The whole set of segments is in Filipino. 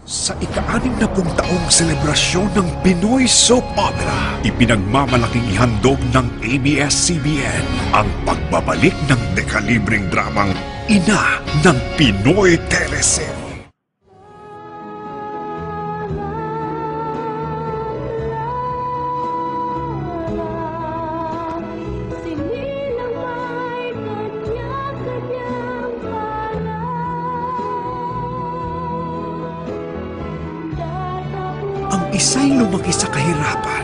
Sa ika-60 taong selebrasyon ng Pinoy Soap Opera, ipinagmamalaking ihandog ng ABS-CBN ang pagbabalik ng dekalibreng dramang ina ng Pinoy teleserye. Ang isa'y lumaki sa kahirapan.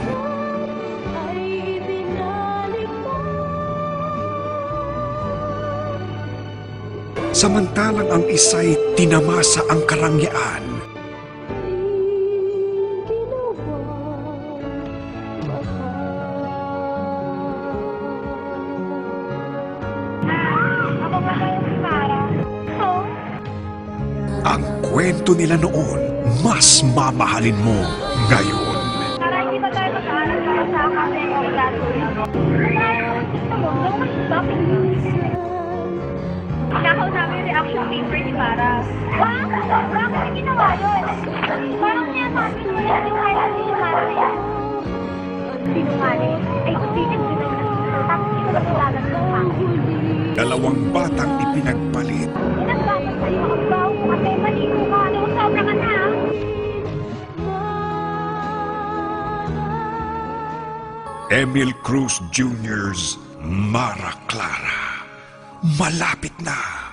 Samantalang ang isa'y tinamasa ang karangyaan. Ang kwento nila noon, mas mamahalin mo ngayon. Para hindi ba tayo mag-aaral para sa kasi o kakausapin yung reaction paper ni Para. Bakit hindi ginawa yun? Parang niya sabi ko yung sinungaling ni Para na yan. Sinungaling? Ay, kubitin din ang tapos hindi ko natulagan ng hangin. Dalawang batang ipinagpalit. Inagbasan sa'yo ang baho mo kasi maligo ka. Ano, sobra ka na. Emil Cruz Jr.'s Mara Clara. Malapit na.